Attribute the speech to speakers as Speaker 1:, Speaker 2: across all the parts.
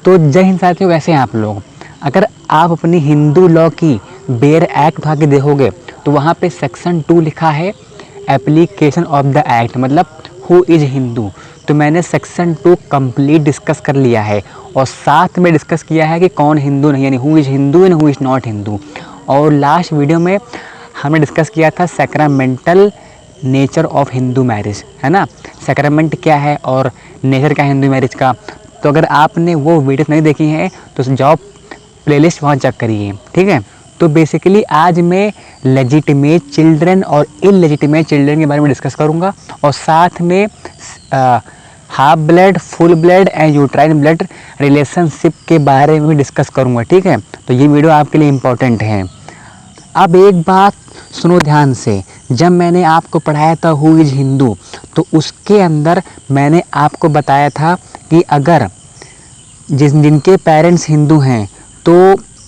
Speaker 1: तो जय हिंद साथियों, कैसे हैं आप लोग। अगर आप अपनी हिंदू लॉ की बेयर एक्ट उठा के देखोगे तो वहाँ पे सेक्शन 2 लिखा है एप्लीकेशन ऑफ द एक्ट, मतलब हु इज़ हिंदू। तो मैंने सेक्शन 2 कंप्लीट डिस्कस कर लिया है और साथ में डिस्कस किया है कि कौन हिंदू नहीं, यानी who is Hindu and who is not Hindu. और लास्ट वीडियो में हमने डिस्कस किया था सैक्रामेंटल नेचर ऑफ हिंदू मैरिज, है ना। सैक्रामेंट क्या है और नेचर क्या है हिंदू मैरिज का। तो अगर आपने वो वीडियो नहीं देखी है तो जाओ प्लेलिस्ट वहाँ चेक करिए, ठीक है। तो बेसिकली आज मैं लेजिटिमेट चिल्ड्रन और इलेजिटिमेट चिल्ड्रन के बारे में डिस्कस करूँगा और साथ में half blood, full blood and uterine blood relationship के बारे में भी डिस्कस करूँगा, ठीक है। तो ये वीडियो आपके लिए इम्पोर्टेंट है। अब एक बात सुनो ध्यान से, जब मैंने आपको पढ़ाया था हु इज़ हिंदू तो उसके अंदर मैंने आपको बताया था कि अगर जिनके पेरेंट्स हिंदू हैं तो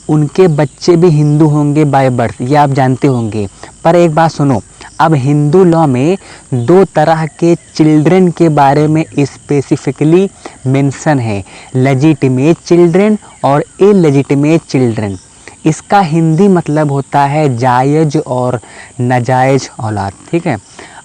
Speaker 1: उनके बच्चे भी हिंदू होंगे बाय बर्थ, ये आप जानते होंगे। पर एक बात सुनो, अब हिंदू लॉ में 2 तरह के चिल्ड्रन के बारे में स्पेसिफिकली मेंशन है, लेजिटिमेट चिल्ड्रन और इलेजिटिमेट चिल्ड्रन। इसका हिंदी मतलब होता है जायज़ और नाजायज़ औलाद, ठीक है।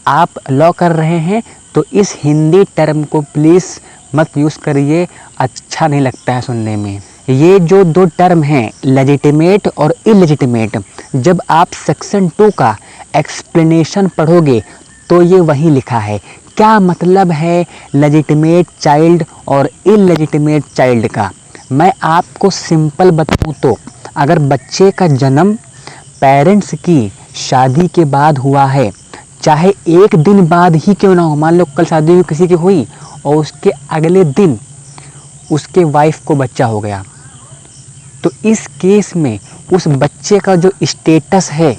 Speaker 1: आप लॉ कर रहे हैं तो इस हिंदी टर्म को प्लीज़ मत यूज़ करिए, अच्छा नहीं लगता है सुनने में। ये जो 2 टर्म हैं लेजिटिमेट और इलेजिटिमेट, जब आप सेक्शन 2 का एक्सप्लेनेशन पढ़ोगे तो ये वहीं लिखा है। क्या मतलब है लेजिटिमेट चाइल्ड और इलेजिटिमेट चाइल्ड का, मैं आपको सिंपल बताऊँ तो अगर बच्चे का जन्म पेरेंट्स की शादी के बाद हुआ है, चाहे एक दिन बाद ही क्यों ना हो, मान लो कल शादी किसी की हुई और उसके अगले दिन उसके वाइफ को बच्चा हो गया, तो इस केस में उस बच्चे का जो स्टेटस है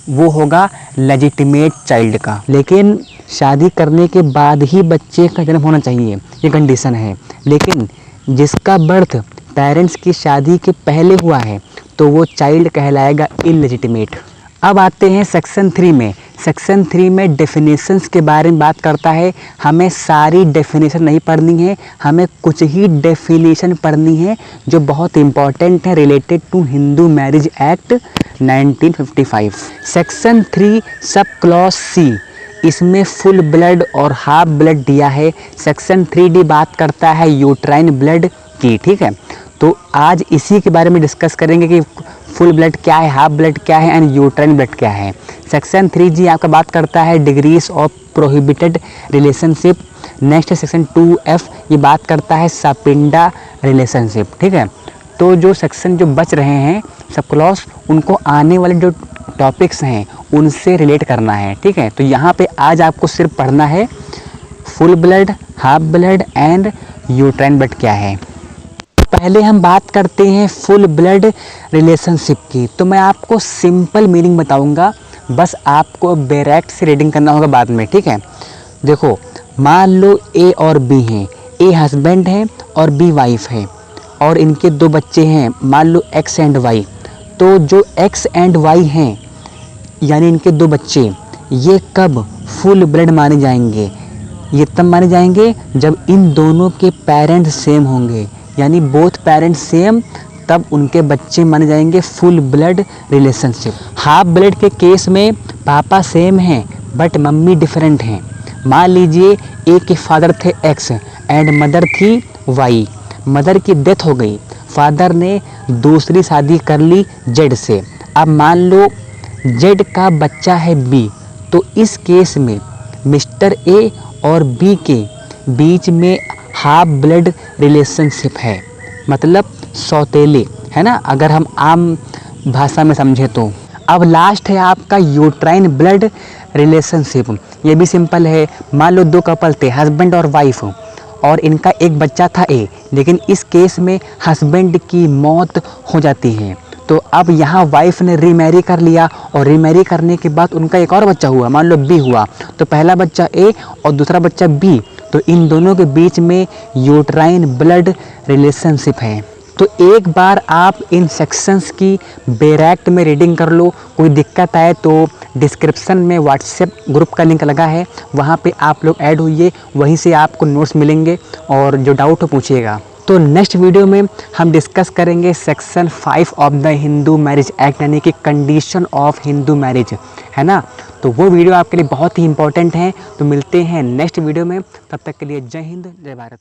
Speaker 1: वो होगा लेजिटिमेट चाइल्ड का। लेकिन शादी करने के बाद ही बच्चे का जन्म होना चाहिए, ये कंडीशन है। लेकिन जिसका बर्थ पेरेंट्स की शादी के पहले हुआ है तो वो चाइल्ड कहलाएगा इलेजिटिमेट। अब आते हैं सेक्शन 3 में। सेक्शन 3 में डेफिनेशंस के बारे में बात करता है। हमें सारी डेफिनेशन नहीं पढ़नी है, हमें कुछ ही डेफिनेशन पढ़नी है जो बहुत इंपॉर्टेंट है related to Hindu marriage act 1955। Section 3 sub clause C, इसमें फुल ब्लड और हाफ ब्लड दिया है। सेक्शन 3D बात करता है यूट्राइन ब्लड की, ठीक है। तो आज इसी के बारे में डिस्कस करेंगे कि फुल ब्लड क्या है, हाफ ब्लड क्या है एंड यूट्राइन ब्लड क्या है। सेक्शन 3G आपका बात करता है degrees of prohibited relationship. Next section 2F, ये बात करता है सपिंडा रिलेशनशिप, ठीक है। तो जो सेक्शन जो बच रहे हैं सब क्लॉज, उनको आने वाले जो टॉपिक्स हैं उनसे रिलेट करना है, ठीक है। तो यहाँ पे आज आपको सिर्फ पढ़ना है full blood, half blood and uterine blood क्या है। पहले हम बात करते हैं फुल ब्लड रिलेशनशिप की। तो मैं आपको सिंपल मीनिंग बताऊंगा, बस आपको डायरेक्ट से रीडिंग करना होगा बाद में, ठीक है। देखो, मान लो ए और बी हैं, ए हस्बैंड है और बी वाइफ है और इनके 2 बच्चे हैं, मान लो एक्स एंड वाई। तो जो एक्स एंड वाई हैं यानी इनके 2 बच्चे, ये कब फुल ब्लड माने जाएंगे, ये तब माने जाएंगे जब इन दोनों के पेरेंट्स सेम होंगे, यानी बोथ पेरेंट्स सेम, तब उनके बच्चे माने जाएंगे full blood relationship. Half blood के केस में पापा सेम हैं बट मम्मी डिफरेंट हैं। मान लीजिए ए के फादर थे एक्स एंड मदर थी वाई, मदर की डेथ हो गई, फादर ने दूसरी शादी कर ली जेड से। अब मान लो जेड का बच्चा है बी, तो इस केस में मिस्टर ए और बी के बीच में हाफ ब्लड रिलेशनशिप है, मतलब सौतेले, है ना, अगर हम आम भाषा में समझे तो। अब लास्ट है आपका यूट्राइन ब्लड रिलेशनशिप। ये भी सिंपल है। मान लो 2 कपल थे, हस्बैंड और वाइफ, और इनका एक बच्चा था ए, लेकिन इस केस में हस्बैंड की मौत हो जाती है। तो अब यहाँ वाइफ ने रीमैरी कर लिया और रीमैरी करने के बाद उनका एक और बच्चा हुआ, मान लो बी हुआ। तो पहला बच्चा ए और दूसरा बच्चा बी, तो इन दोनों के बीच में यूट्राइन ब्लड रिलेशनशिप है। तो एक बार आप इन सेक्शंस की डायरेक्ट में रीडिंग कर लो। कोई दिक्कत आए तो डिस्क्रिप्शन में व्हाट्सएप ग्रुप का लिंक लगा है, वहाँ पे आप लोग ऐड होइए, वहीं से आपको नोट्स मिलेंगे और जो डाउट हो पूछिएगा। तो नेक्स्ट वीडियो में हम डिस्कस करेंगे section 5 of the Hindu marriage act, यानी कि कंडीशन ऑफ हिंदू मैरिज, है ना। तो वो वीडियो आपके लिए बहुत ही इंपॉर्टेंट है। तो मिलते हैं नेक्स्ट वीडियो में, तब तक के लिए जय हिंद जय भारत।